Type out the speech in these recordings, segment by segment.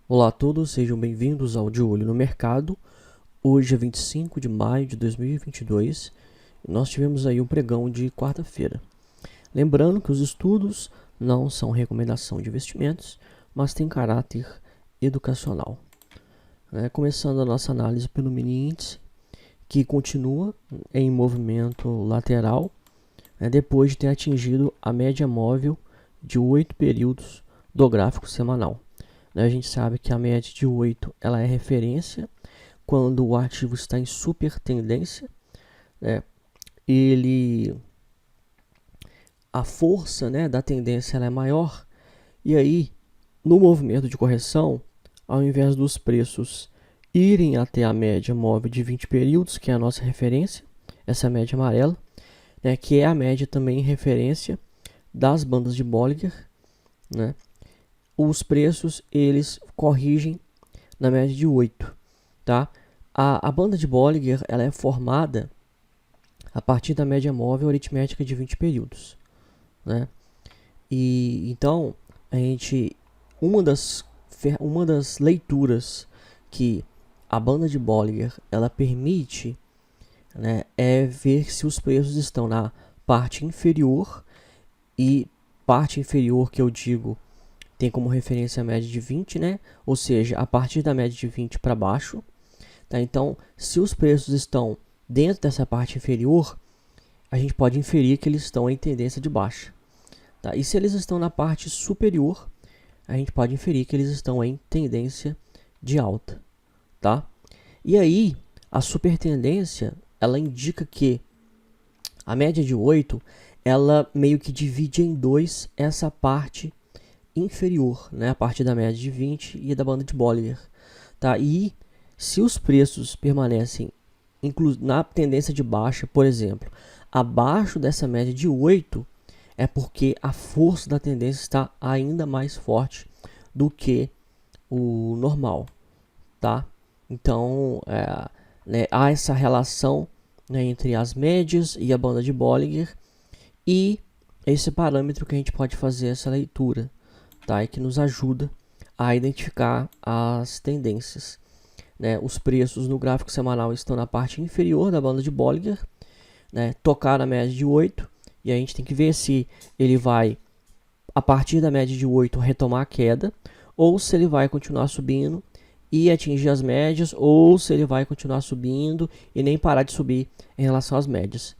Olá a todos, sejam bem-vindos ao De Olho no Mercado. Hoje é 25 de maio de 2022 e nós tivemos aí um pregão de quarta-feira. Lembrando que os estudos não são recomendação de investimentos, mas têm caráter educacional. Começando a nossa análise pelo mini índice, que continua em movimento lateral, depois de ter atingido a média móvel de 8 períodos do gráfico semanal. A gente sabe que a média de 8 ela é referência quando o ativo está em super tendência. A força da tendência ela é maior, e aí no movimento de correção, ao invés dos preços irem até a média móvel de 20 períodos, que é a nossa referência, essa média amarela, que é a média também referência das bandas de Bollinger, os preços eles corrigem na média de 8, tá? A banda de Bollinger ela é formada a partir da média móvel aritmética de 20 períodos, E então uma das leituras que a banda de Bollinger ela permite, é ver se os preços estão na parte inferior, e parte inferior que eu digo tem como referência a média de 20, ou seja, a partir da média de 20 para baixo. Tá? Então, se os preços estão dentro dessa parte inferior, a gente pode inferir que eles estão em tendência de baixa. Tá? E se eles estão na parte superior, a gente pode inferir que eles estão em tendência de alta. Tá? E aí, a supertendência, ela indica que a média de 8, ela meio que divide em dois essa parte inferior, a partir da média de 20 e da banda de Bollinger. Tá? E se os preços permanecem na tendência de baixa, por exemplo, abaixo dessa média de 8, é porque a força da tendência está ainda mais forte do que o normal. Tá? Então, há essa relação entre as médias e a banda de Bollinger, e esse parâmetro que a gente pode fazer essa leitura, tá? E que nos ajuda a identificar as tendências. Os preços no gráfico semanal estão na parte inferior da banda de Bollinger, tocar na média de 8, e a gente tem que ver se ele vai, a partir da média de 8, retomar a queda, ou se ele vai continuar subindo e atingir as médias, ou se ele vai continuar subindo e nem parar de subir em relação às médias.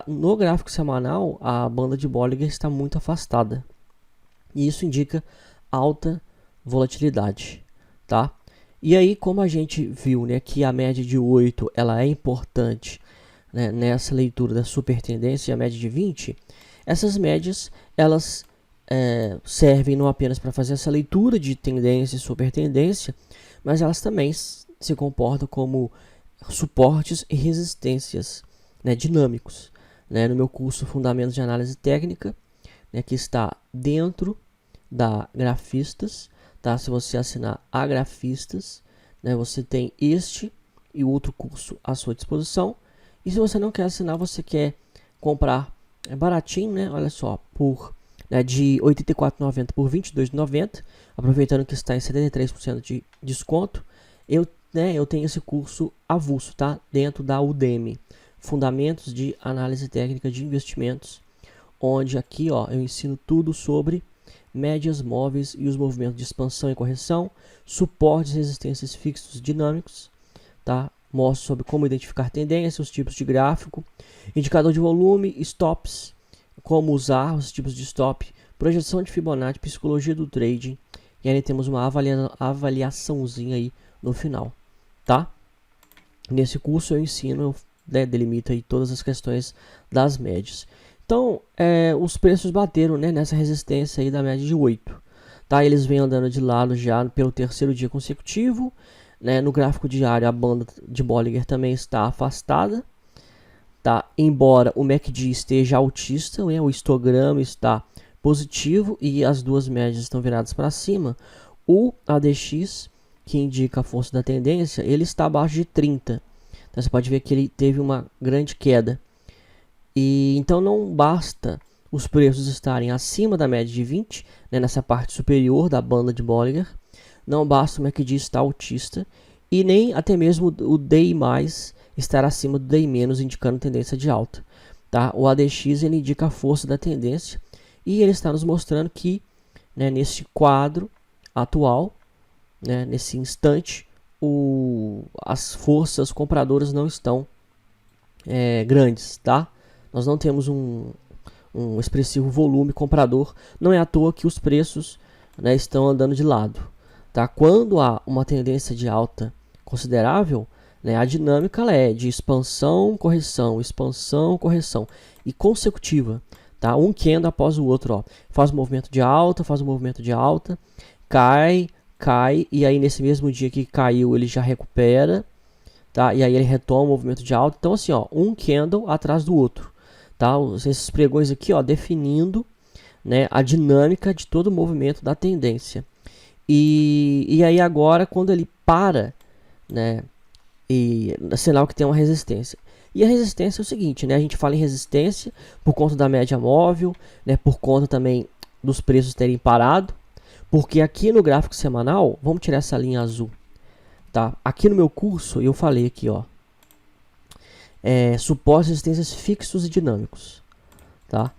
No gráfico semanal, a banda de Bollinger está muito afastada, e isso indica alta volatilidade, tá? E aí, como a gente viu, que a média de 8 ela é importante, nessa leitura da super tendência, e a média de 20, essas médias elas servem não apenas para fazer essa leitura de tendência e super tendência, mas elas também se comportam como suportes e resistências, dinâmicos. No meu curso Fundamentos de Análise Técnica, que está dentro da Grafistas, tá? Se você assinar a Grafistas, você tem este e outro curso à sua disposição. E se você não quer assinar, você quer comprar baratinho, olha só, de R$ 84,90 por R$ 22,90, aproveitando que está em 73% de desconto, eu tenho esse curso avulso, tá? Dentro da Udemy, Fundamentos de Análise Técnica de Investimentos, onde aqui eu ensino tudo sobre médias móveis e os movimentos de expansão e correção, suportes e resistências fixos dinâmicos, tá? Mostro sobre como identificar tendências, os tipos de gráfico, indicador de volume, stops, como usar os tipos de stop, projeção de Fibonacci, psicologia do trading, e aí temos uma avaliaçãozinha aí no final, tá? Nesse curso eu ensino, delimito aí todas as questões das médias. Então, os preços bateram, nessa resistência aí da média de 8. Tá? Eles vêm andando de lado já pelo terceiro dia consecutivo. No gráfico diário, a banda de Bollinger também está afastada. Tá? Embora o MACD esteja altista, o histograma está positivo e as duas médias estão viradas para cima, o ADX, que indica a força da tendência, ele está abaixo de 30. Então, você pode ver que ele teve uma grande queda. E então não basta os preços estarem acima da média de 20, nessa parte superior da banda de Bollinger, não basta o MACD estar altista, e nem até mesmo o DI+, estar acima do DI-, indicando tendência de alta. Tá? O ADX ele indica a força da tendência, e ele está nos mostrando que, né, nesse quadro atual, né, nesse instante, as forças compradoras não estão grandes, tá? Nós não temos um expressivo volume comprador, não é à toa que os preços, né, estão andando de lado, tá? Quando há uma tendência de alta considerável, né, a dinâmica ela é de expansão, correção e consecutiva, tá? Um candle após o outro, ó. Faz um movimento de alta, cai, e aí nesse mesmo dia que caiu ele já recupera, tá? E aí ele retoma o movimento de alta. Então assim, ó, um candle atrás do outro, tá? Esses pregões aqui, ó, definindo, né, a dinâmica de todo o movimento da tendência. E aí agora quando ele para, né, e é sinal que tem uma resistência. E a resistência é o seguinte, né, a gente fala em resistência por conta da média móvel, né, por conta também dos preços terem parado, porque aqui no gráfico semanal, vamos tirar essa linha azul, tá? Aqui no meu curso eu falei aqui, ó, suportes e resistências fixos e dinâmicos, tá?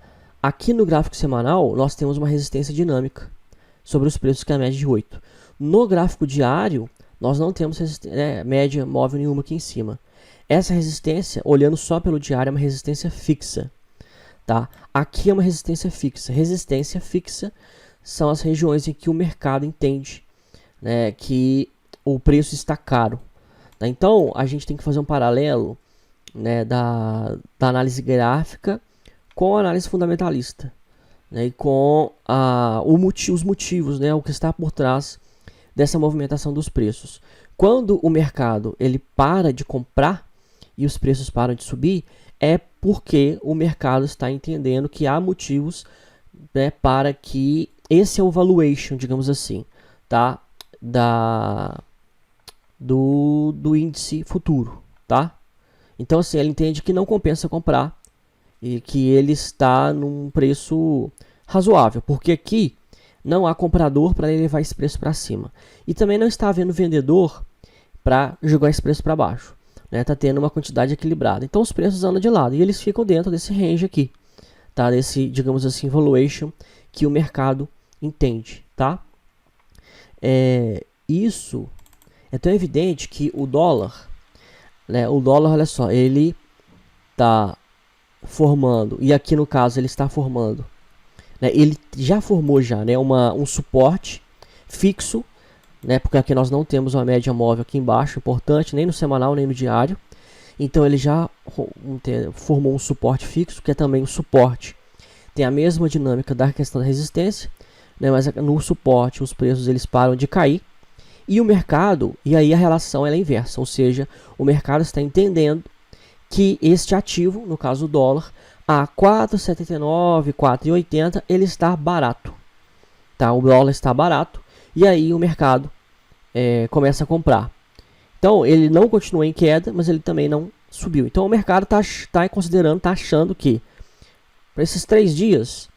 Aqui no gráfico semanal nós temos uma resistência dinâmica sobre os preços, que é a média de 8. No gráfico diário nós não temos média móvel nenhuma aqui em cima. Essa resistência, olhando só pelo diário, é uma resistência fixa, tá? Aqui é uma resistência fixa. Resistência fixa são as regiões em que o mercado entende, né, que o preço está caro, tá? Então a gente tem que fazer um paralelo, né, da análise gráfica com a análise fundamentalista, né, e com os motivos, né, o que está por trás dessa movimentação dos preços. Quando o mercado ele para de comprar e os preços param de subir, é porque o mercado está entendendo que há motivos, né, para que esse é o valuation, digamos assim, tá, do índice futuro, tá? Então assim, ele entende que não compensa comprar e que ele está num preço razoável, porque aqui não há comprador para levar esse preço para cima. E também não está havendo vendedor para jogar esse preço para baixo. Está tendo uma quantidade equilibrada. Então os preços andam de lado e eles ficam dentro desse range aqui. Tá? Desse, digamos assim, valuation que o mercado entende. Tá? Isso é tão evidente que o dólar, né, olha só, ele está formando, e aqui no caso ele está formando, ele já formou né, um suporte fixo, né, porque aqui nós não temos uma média móvel aqui embaixo, importante, nem no semanal, nem no diário. Então ele já formou um suporte fixo, que é também um suporte. Tem a mesma dinâmica da questão da resistência, né, mas no suporte os preços eles param de cair. E o mercado, e aí a relação ela é inversa, ou seja, o mercado está entendendo que este ativo, no caso o dólar, a 4,79, 4,80, ele está barato, tá? O dólar está barato e aí o mercado começa a comprar. Então ele não continua em queda, mas ele também não subiu. Então o mercado está considerando, está achando que para esses 3 dias,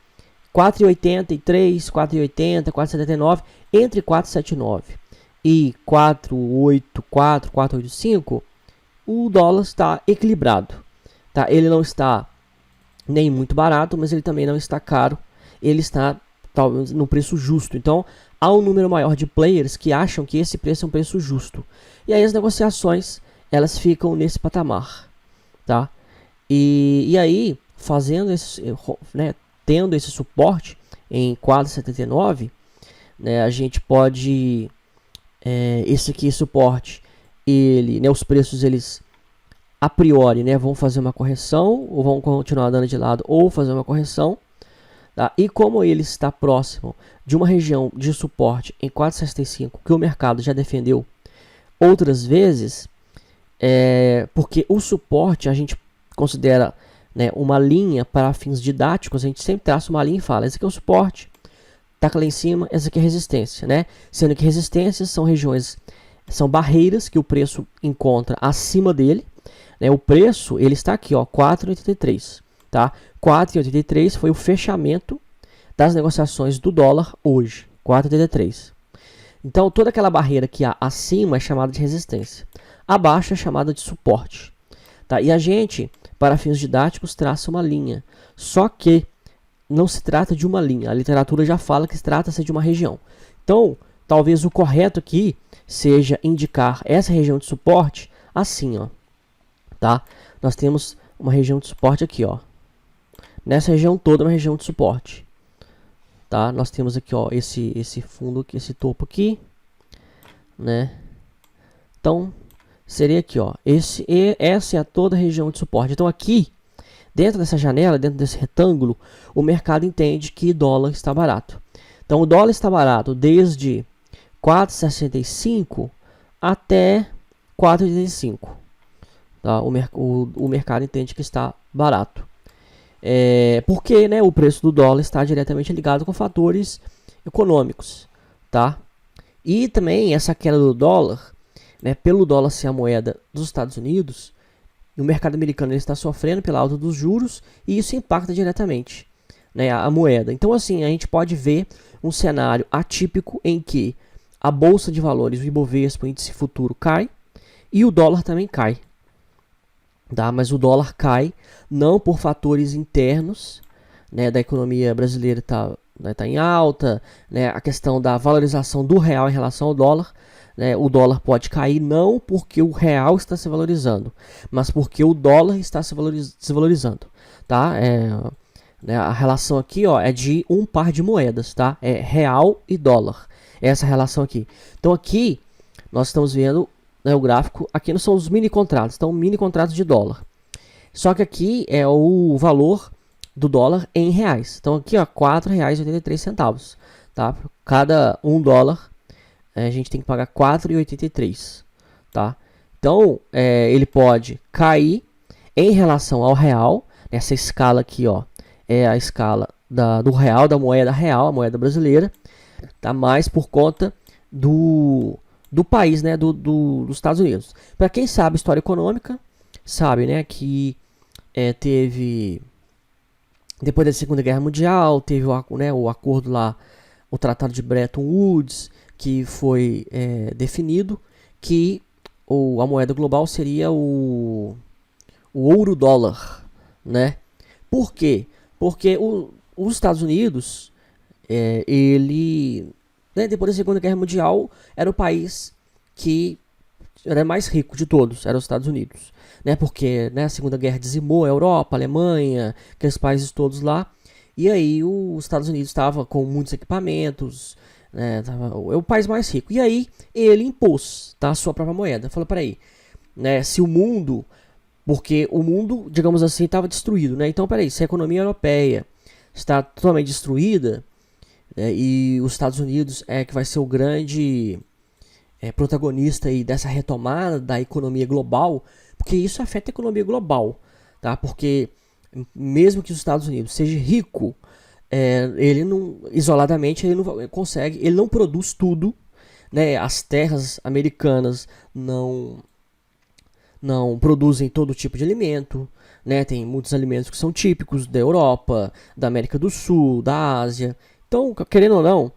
4,83, 4,80, 4,79, entre 4,79 e 4,84, 4,85, o dólar está equilibrado, tá? Ele não está nem muito barato, mas ele também não está caro. Ele está talvez no preço justo. Então há um número maior de players que acham que esse preço é um preço justo. E aí as negociações elas ficam nesse patamar, tá? E aí fazendo tendo esse suporte em 4,79, né, a gente pode esse aqui suporte, ele, né, os preços eles a priori, né, vão fazer uma correção ou vão continuar dando de lado ou fazer uma correção, tá? E como ele está próximo de uma região de suporte em 4,65 que o mercado já defendeu outras vezes, porque o suporte a gente considera, né, uma linha para fins didáticos, a gente sempre traça uma linha e fala, esse aqui é o suporte, taca lá em cima, essa aqui é a resistência, né? Sendo que resistências são regiões, são barreiras que o preço encontra acima dele, né? O preço ele está aqui, ó, 4,83, tá? 4,83 foi o fechamento das negociações do dólar hoje, 4,83. Então, toda aquela barreira que há acima é chamada de resistência. Abaixo é chamada de suporte. Tá? E a gente, para fins didáticos, traça uma linha. Só que não se trata de uma linha. A literatura já fala que se trata-se de uma região. Então, talvez o correto aqui seja indicar essa região de suporte assim, ó. Tá? Nós temos uma região de suporte aqui, ó. Nessa região toda é uma região de suporte. Tá? Nós temos aqui, ó, esse fundo aqui, esse topo aqui, né? Então, seria aqui, ó, essa é toda a região de suporte. Então, aqui, dentro dessa janela, dentro desse retângulo, o mercado entende que dólar está barato. Então, o dólar está barato desde 4,65 até 4,85. Tá? O mercado entende que está barato. Porque, né, o preço do dólar está diretamente ligado com fatores econômicos, tá? E também essa queda do dólar, né, pelo dólar ser a moeda dos Estados Unidos, o mercado americano ele está sofrendo pela alta dos juros e isso impacta diretamente, né, a moeda. Então, assim, a gente pode ver um cenário atípico em que a bolsa de valores, o Ibovespa, o índice futuro, cai e o dólar também cai. Tá? Mas o dólar cai não por fatores internos, né, da economia brasileira está, né, tá em alta, né, a questão da valorização do real em relação ao dólar, né, o dólar pode cair não porque o real está se valorizando, mas porque o dólar está se valorizando. Tá? Né, a relação aqui, ó, é de um par de moedas, tá? É real e dólar, essa relação aqui. Então aqui nós estamos vendo, né, o gráfico, aqui não são os mini contratos, então mini contratos de dólar. Só que aqui é o valor do dólar em reais. Então aqui, ó, R$ 4,83, tá? Cada $1 a gente tem que pagar R$ 4,83, tá? Então ele pode cair em relação ao real. Essa escala aqui, ó, é a escala do real, da moeda real, a moeda brasileira, tá? Mais por conta do país, né, dos Estados Unidos. Para quem sabe história econômica, sabe, né, que teve, depois da Segunda Guerra Mundial, teve o acordo lá, o Tratado de Bretton Woods, que foi definido que a moeda global seria o ouro-dólar, né? Por quê? Porque os Estados Unidos, ele, né, depois da Segunda Guerra Mundial, era o país que era mais rico de todos, era os Estados Unidos, né? Porque, né, a Segunda Guerra dizimou a Europa, a Alemanha, aqueles países todos lá, e aí os Estados Unidos estava com muitos equipamentos, né, é o país mais rico. E aí ele impôs, tá, a sua própria moeda. Falou, peraí, né, se o mundo, porque o mundo, digamos assim, estava destruído, né? Então, peraí, se a economia europeia está totalmente destruída, né, e os Estados Unidos que vai ser o grande protagonista aí dessa retomada da economia global, porque isso afeta a economia global, tá? Porque mesmo que os Estados Unidos seja rico, ele não, isoladamente, ele não consegue, ele não produz tudo, né? As terras americanas não produzem todo tipo de alimento, né? Tem muitos alimentos que são típicos da Europa, da América do Sul, da Ásia. Então, querendo ou não,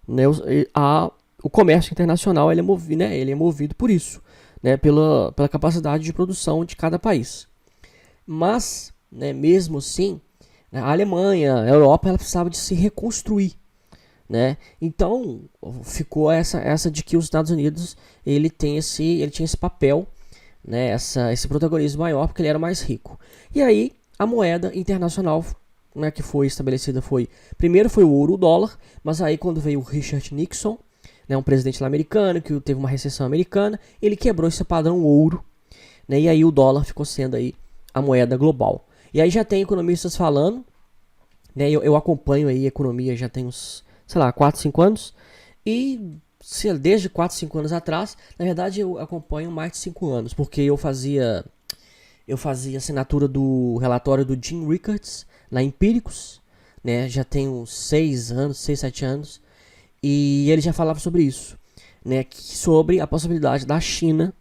né, o comércio internacional ele é movido por isso, né, pela capacidade de produção de cada país. Mas, né, mesmo assim, a Alemanha, a Europa, ela precisava de se reconstruir, né? Então ficou essa de que os Estados Unidos ele tinha esse papel, né, esse protagonismo maior porque ele era mais rico. E aí a moeda internacional, né, que foi estabelecida primeiro foi o ouro, o dólar, mas aí quando veio o Richard Nixon, né, um presidente lá americano que teve uma recessão americana, ele quebrou esse padrão ouro, né, e aí o dólar ficou sendo aí a moeda global. E aí já tem economistas falando, né, eu acompanho aí a economia já tem uns, sei lá, 4, 5 anos, e desde 4, 5 anos atrás, na verdade eu acompanho mais de 5 anos, porque eu fazia assinatura do relatório do Jim Rickards na Empíricos, né, já tem uns 6 anos, 6, 7 anos, e ele já falava sobre isso, né, sobre a possibilidade da China,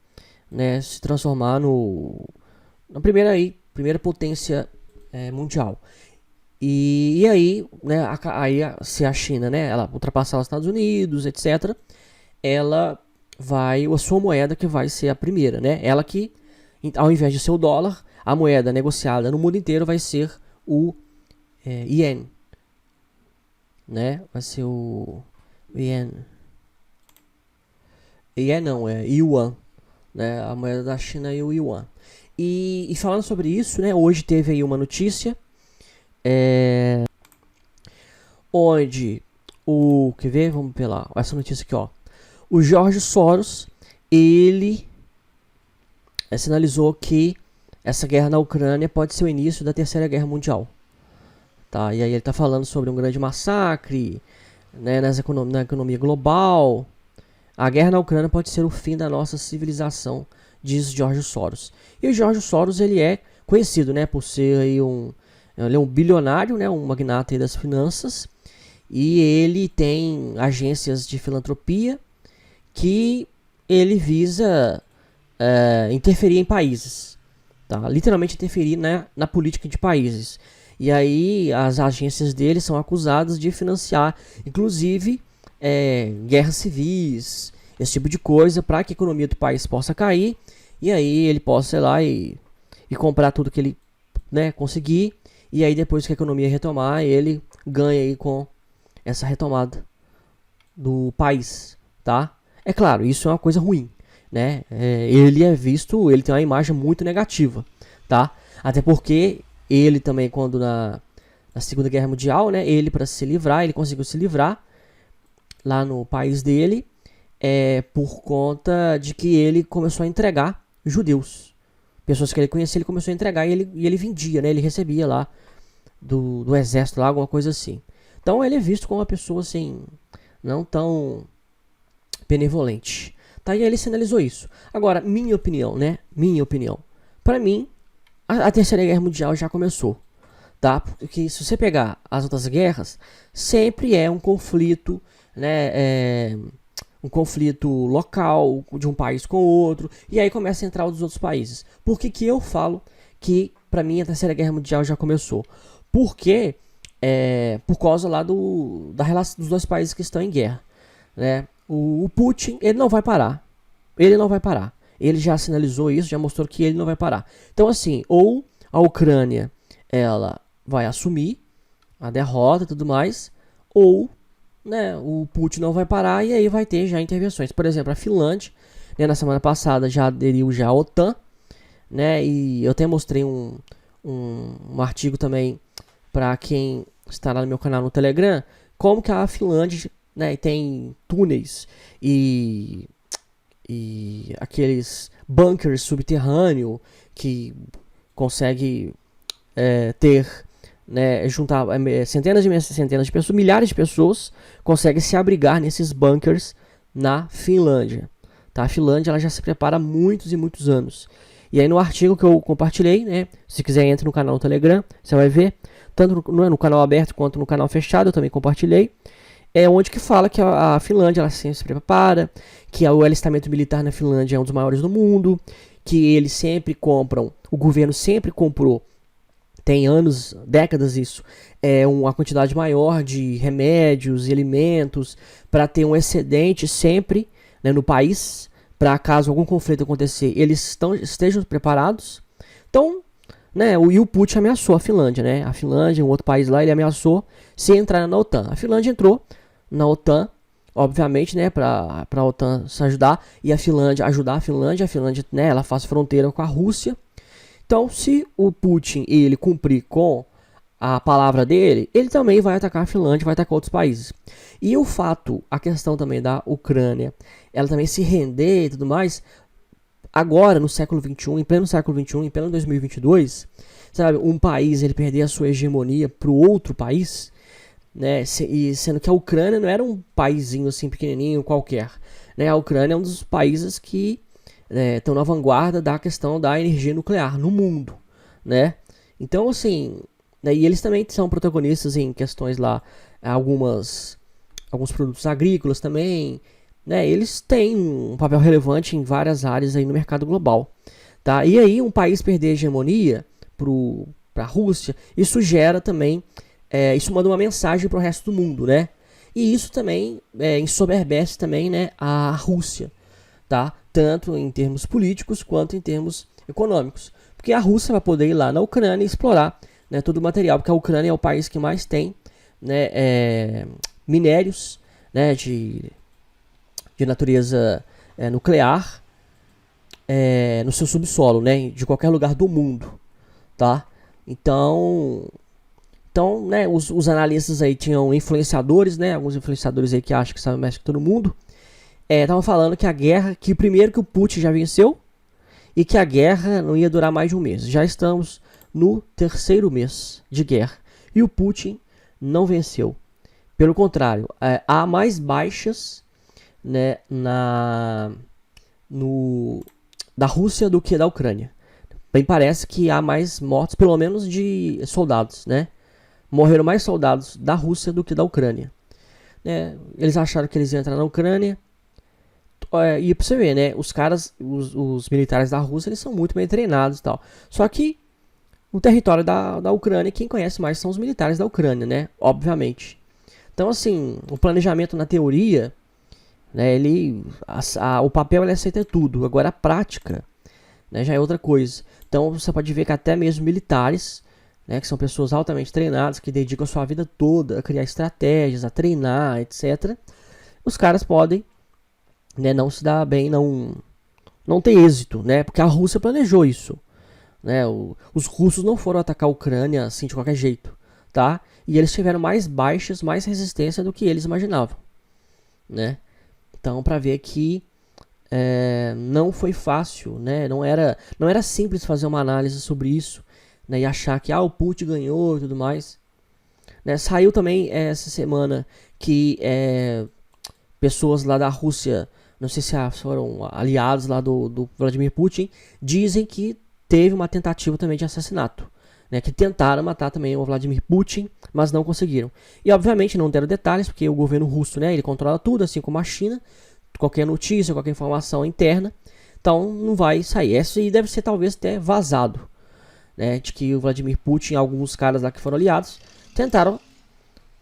né, se transformar na primeira potência mundial. E aí, né, se a China, né, ela ultrapassar os Estados Unidos, etc., a sua moeda que vai ser a primeira, né? Ela que, ao invés de ser o dólar, a moeda negociada no mundo inteiro vai ser o ien, né? Vai ser o ien. Ien não, é yuan, né? A moeda da China é o yuan. E falando sobre isso, né? Hoje teve aí uma notícia, onde quer ver? Vamos pelar essa notícia aqui, ó. O George Soros, ele sinalizou que essa guerra na Ucrânia pode ser o início da Terceira Guerra Mundial. Tá? E aí ele está falando sobre um grande massacre, né, na economia global. A guerra na Ucrânia pode ser o fim da nossa civilização, diz George Soros. E o George Soros, ele é conhecido, né, por ser aí ele é um bilionário, né, um magnata aí das finanças. E ele tem agências de filantropia que ele visa interferir em países, tá? Literalmente interferir na política de países. E aí as agências dele são acusadas de financiar, inclusive, guerras civis, esse tipo de coisa, para que a economia do país possa cair. E aí ele possa, sei lá, e comprar tudo que ele, né, conseguir. E aí depois que a economia retomar, ele ganha aí com essa retomada do país, tá? É claro, isso é uma coisa ruim, né? Ele tem uma imagem muito negativa, tá? Até porque ele também, quando na Segunda Guerra Mundial, né? Ele, para se livrar, ele conseguiu se livrar lá no país dele, por conta de que ele começou a entregar judeus. Pessoas que ele conhecia, ele começou a entregar e ele vendia, né? Ele recebia lá do exército, lá, alguma coisa assim. Então ele é visto como uma pessoa assim, não tão benevolente. Tá? E ele sinalizou isso. Agora, minha opinião, né? Minha opinião. Para mim, a Terceira Guerra Mundial já começou. Tá? Porque se você pegar as outras guerras, sempre é um conflito, né? Um conflito local de um país com o outro. E aí começa a entrar os outros países. Por que eu falo que, para mim, a Terceira Guerra Mundial já começou? Porque por causa lá da relação dos dois países que estão em guerra, né? O Putin, ele não vai parar. Ele não vai parar. Ele já sinalizou isso, já mostrou que ele não vai parar. Então, assim, ou a Ucrânia, ela vai assumir a derrota e tudo mais, ou, né, o Putin não vai parar e aí vai ter já intervenções. Por exemplo, a Finlândia, né, na semana passada já aderiu já à OTAN, né? E eu até mostrei um artigo também para quem está lá no meu canal no Telegram, como que a Finlândia, né, tem túneis e aqueles bunkers subterrâneos que consegue ter, né, juntar centenas de pessoas, milhares de pessoas conseguem se abrigar nesses bunkers na Finlândia. Tá? A Finlândia, ela já se prepara há muitos e muitos anos. E aí no artigo que eu compartilhei, né, se quiser entre no canal no Telegram, você vai ver, tanto no canal aberto quanto no canal fechado, eu também compartilhei, onde que fala que a Finlândia, ela sempre se prepara, que o alistamento militar na Finlândia é um dos maiores do mundo, que eles sempre compram, o governo sempre comprou, tem anos, décadas isso, uma quantidade maior de remédios e alimentos para ter um excedente sempre, né, no país, para caso algum conflito acontecer, eles estejam preparados. Então, né, o Putin ameaçou a Finlândia, né? A Finlândia, um outro país lá, ele ameaçou se entrar na OTAN. A Finlândia entrou na OTAN, obviamente, né, para a OTAN se ajudar e a Finlândia ajudar a Finlândia, né, ela faz fronteira com a Rússia. Então, se o Putin ele cumprir com a palavra dele, ele também vai atacar a Finlândia, vai atacar outros países. E o fato, a questão também da Ucrânia, ela também se render e tudo mais, agora no século XXI, em pleno século XXI, em pleno 2022, sabe, um país ele perder a sua hegemonia para o outro país, né, e sendo que a Ucrânia não era um paísinho assim pequenininho qualquer, né, a Ucrânia é um dos países que estão na vanguarda da questão da energia nuclear no mundo, né, então assim, né, e eles também são protagonistas em questões lá, alguns produtos agrícolas também, né, eles têm um papel relevante em várias áreas aí no mercado global, tá? E aí um país perder a hegemonia para a Rússia, isso gera também, isso manda uma mensagem para o resto do mundo, né? E isso também ensoberbece também, né, a Rússia, tá? Tanto em termos políticos quanto em termos econômicos. Porque a Rússia vai poder ir lá na Ucrânia e explorar, né, todo o material, porque a Ucrânia é o país que mais tem, né, minérios, né, de natureza nuclear no seu subsolo, né, de qualquer lugar do mundo, tá? Então, né, os analistas aí tinham influenciadores, né, alguns influenciadores aí que acham que sabem mais que todo mundo, estavam falando que a guerra, que primeiro que o Putin já venceu e que a guerra não ia durar mais de um mês. Já estamos no terceiro mês de guerra e o Putin não venceu. Pelo contrário, há mais baixas, né, da Rússia do que da Ucrânia. Bem, parece que há mais mortos, pelo menos de soldados, né? Morreram mais soldados da Rússia do que da Ucrânia. Né? Eles acharam que eles iam entrar na Ucrânia. E pra você ver, né? Os caras, os militares da Rússia, eles são muito bem treinados e tal. Só que o território da Ucrânia, quem conhece mais são os militares da Ucrânia, né? Obviamente. Então, assim, o planejamento na teoria, né? O papel ele aceita tudo. Agora a prática, né, já é outra coisa. Então você pode ver que até mesmo militares, né, que são pessoas altamente treinadas, que dedicam a sua vida toda a criar estratégias, a treinar, etc. Os caras podem, né, não se dar bem, não ter êxito, né, porque a Rússia planejou isso. Né, os russos não foram atacar a Ucrânia assim de qualquer jeito, tá? E eles tiveram mais baixas, mais resistência do que eles imaginavam, né? Então, para ver que não foi fácil, né? Não era simples fazer uma análise sobre isso, né? E achar que o Putin ganhou e tudo mais. Né? Saiu também essa semana que pessoas lá da Rússia, não sei se foram aliados lá do Vladimir Putin, dizem que teve uma tentativa também de assassinato. Né, que tentaram matar também o Vladimir Putin, mas não conseguiram. E obviamente não deram detalhes, porque o governo russo, né, ele controla tudo, assim como a China. Qualquer notícia, qualquer informação interna, então não vai sair. Essa aí deve ser talvez até vazado, né, de que o Vladimir Putin, alguns caras lá que foram aliados, tentaram,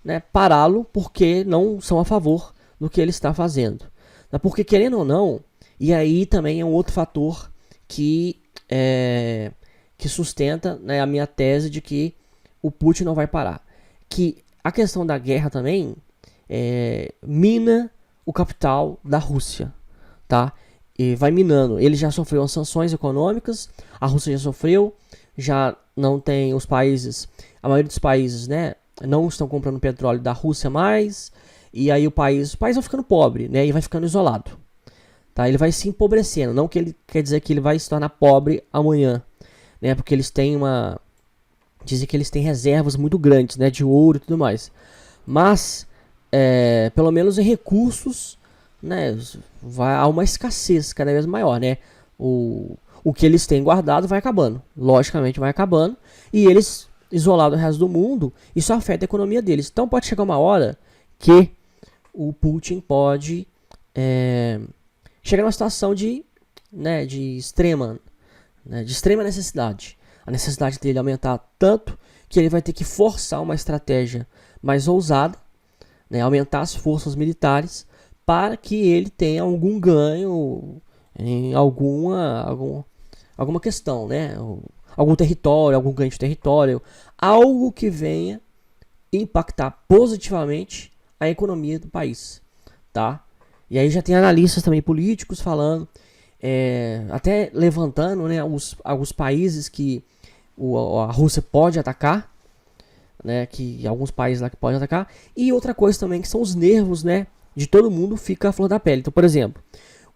né, pará-lo porque não são a favor do que ele está fazendo. Porque querendo ou não, e aí também é um outro fator que sustenta, né, a minha tese de que o Putin não vai parar. Que a questão da guerra também mina o capital da Rússia, tá? E vai minando. Ele já sofreu as sanções econômicas, a Rússia já sofreu, já não tem os países, a maioria dos países, né, não estão comprando petróleo da Rússia mais, e aí o país vai ficando pobre, né, e vai ficando isolado, tá? Ele vai se empobrecendo, não que ele quer dizer que ele vai se tornar pobre amanhã, né, porque eles têm dizem que eles têm reservas muito grandes, né, de ouro e tudo mais, mas pelo menos em recursos, né, há uma escassez cada vez maior, né? O que eles têm guardado vai acabando, logicamente vai acabando, e eles, isolados do resto do mundo, isso afeta a economia deles. Então pode chegar uma hora que o Putin pode chegar numa situação de extrema necessidade. A necessidade dele aumentar tanto que ele vai ter que forçar uma estratégia mais ousada, né, aumentar as forças militares para que ele tenha algum ganho em alguma questão, né? Algum território, algum ganho de território, algo que venha impactar positivamente a economia do país, tá? E aí já tem analistas também políticos falando, até levantando, né, alguns países que a Rússia pode atacar, né, que alguns países lá que podem atacar, e outra coisa também que são os nervos, né, de todo mundo fica a flor da pele. Então, por exemplo,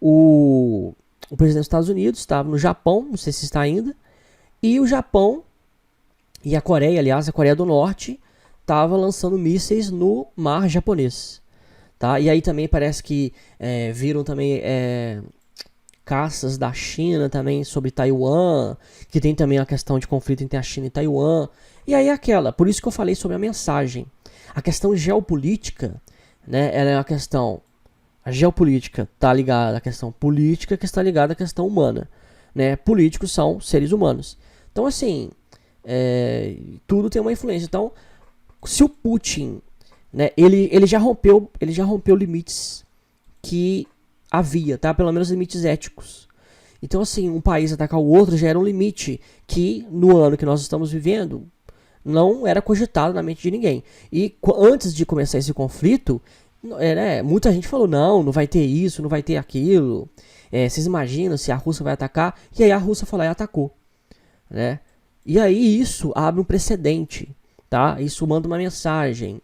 o presidente dos Estados Unidos estava no Japão, não sei se está ainda, e o Japão e a Coreia, aliás, a Coreia do Norte, estava lançando mísseis no mar japonês, tá? E aí também parece que viram também caças da China também sobre Taiwan, que tem também a questão de conflito entre a China e Taiwan. E aí por isso que eu falei sobre a mensagem. A questão geopolítica, né, ela é uma questão, a geopolítica está ligada à questão política, que está ligada à questão humana, né? Políticos são seres humanos. Então, assim, tudo tem uma influência. Então, se o Putin né? Ele já rompeu limites que havia, tá? Pelo menos limites éticos. Então, assim, um país atacar o outro já era um limite que, no ano que nós estamos vivendo, não era cogitado na mente de ninguém. E antes de começar esse conflito, né, muita gente falou, não vai ter isso, não vai ter aquilo. Vocês imaginam se a Rússia vai atacar? E aí a Rússia foi lá e atacou, né? E aí isso abre um precedente, tá? Isso manda uma mensagem.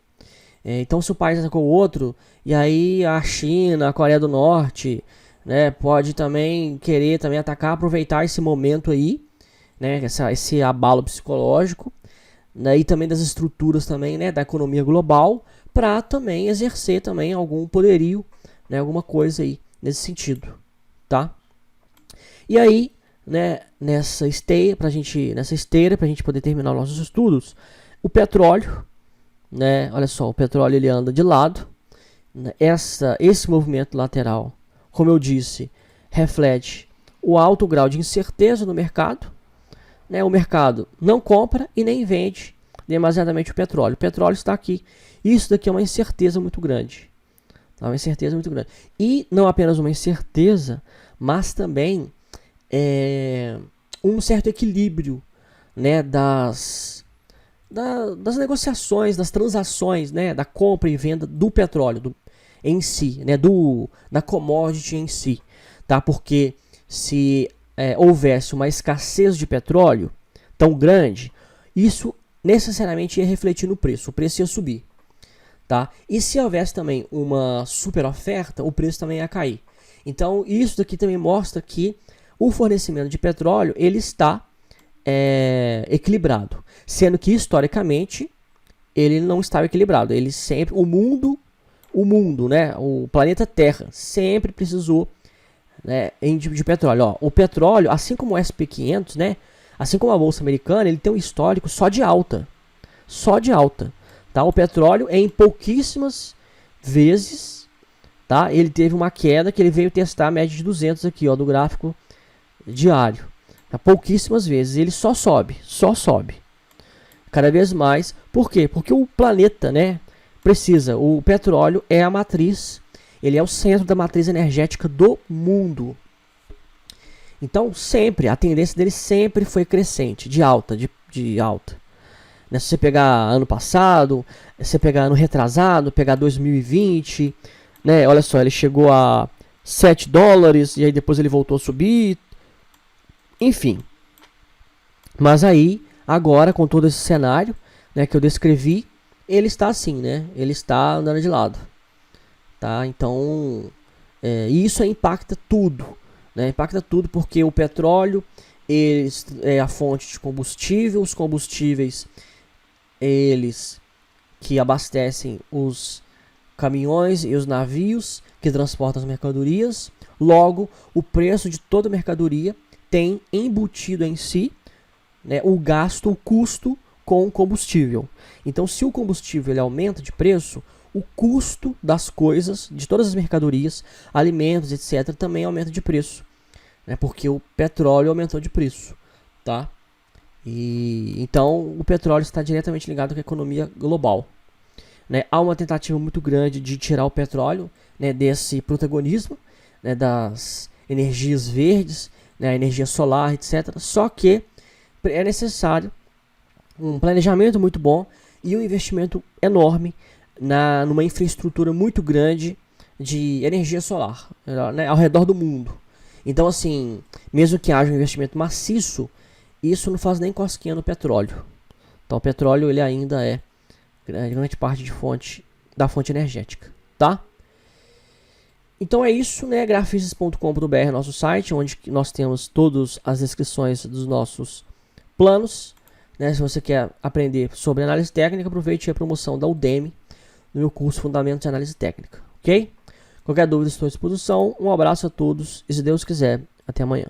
Então, se o país atacou o outro, e aí a China, a Coreia do Norte, né, pode também querer também atacar, aproveitar esse momento aí, né, esse abalo psicológico, né, e também das estruturas também, né, da economia global, para também exercer também algum poderio, né, alguma coisa aí nesse sentido, tá? E aí, né, nessa esteira pra gente poder terminar os nossos estudos, o petróleo, né, olha só, o petróleo ele anda de lado, né, esse movimento lateral, como eu disse, reflete o alto grau de incerteza no mercado, né, o mercado não compra e nem vende demasiadamente o petróleo está aqui, isso daqui é uma incerteza muito grande, tá? Uma incerteza muito grande, e não apenas uma incerteza, mas também um certo equilíbrio, né, das negociações, das transações, né, da compra e venda do petróleo em si, né, da commodity em si, tá? Porque se houvesse uma escassez de petróleo tão grande, isso necessariamente ia refletir no preço, o preço ia subir, tá? E se houvesse também uma super oferta, o preço também ia cair. Então isso daqui também mostra que o fornecimento de petróleo ele está equilibrado, sendo que historicamente ele não estava equilibrado. Ele sempre, o mundo, né, o planeta Terra sempre precisou, né, de petróleo. Ó, o petróleo, assim como o SP500, né, assim como a bolsa americana, ele tem um histórico só de alta, tá? O petróleo em pouquíssimas vezes, tá? Ele teve uma queda que ele veio testar a média de 200 aqui, ó, do gráfico diário. Pouquíssimas vezes, ele só sobe, cada vez mais. Por quê? Porque o planeta, né, precisa, o petróleo é a matriz, ele é o centro da matriz energética do mundo. Então sempre, a tendência dele sempre foi crescente, de alta, né, se você pegar ano passado, se você pegar ano retrasado, pegar 2020, né, olha só, ele chegou a $7, e aí depois ele voltou a subir, enfim. Mas aí, agora, com todo esse cenário, né, que eu descrevi, ele está assim, né? Ele está andando de lado, tá? Então, isso impacta tudo, né? Impacta tudo porque o petróleo é a fonte de combustível, os combustíveis, eles que abastecem os caminhões e os navios que transportam as mercadorias. Logo, o preço de toda mercadoria tem embutido em si, né, o custo com o combustível. Então, se o combustível ele aumenta de preço, o custo das coisas, de todas as mercadorias, alimentos, etc., também aumenta de preço, né, porque o petróleo aumentou de preço, tá? E então o petróleo está diretamente ligado com a economia global, né? Há uma tentativa muito grande de tirar o petróleo, né, desse protagonismo, né, das energias verdes, né, energia solar, etc. Só que é necessário um planejamento muito bom e um investimento enorme numa infraestrutura muito grande de energia solar, né, ao redor do mundo. Então, assim, mesmo que haja um investimento maciço, isso não faz nem cosquinha no petróleo. Então, o petróleo ele ainda é grande parte da fonte energética, tá? Então é isso, né? Grafistas.com.br, nosso site, onde nós temos todas as descrições dos nossos planos, né? Se você quer aprender sobre análise técnica, aproveite a promoção da Udemy no meu curso Fundamentos de Análise Técnica, ok? Qualquer dúvida, estou à disposição. Um abraço a todos e, se Deus quiser, até amanhã.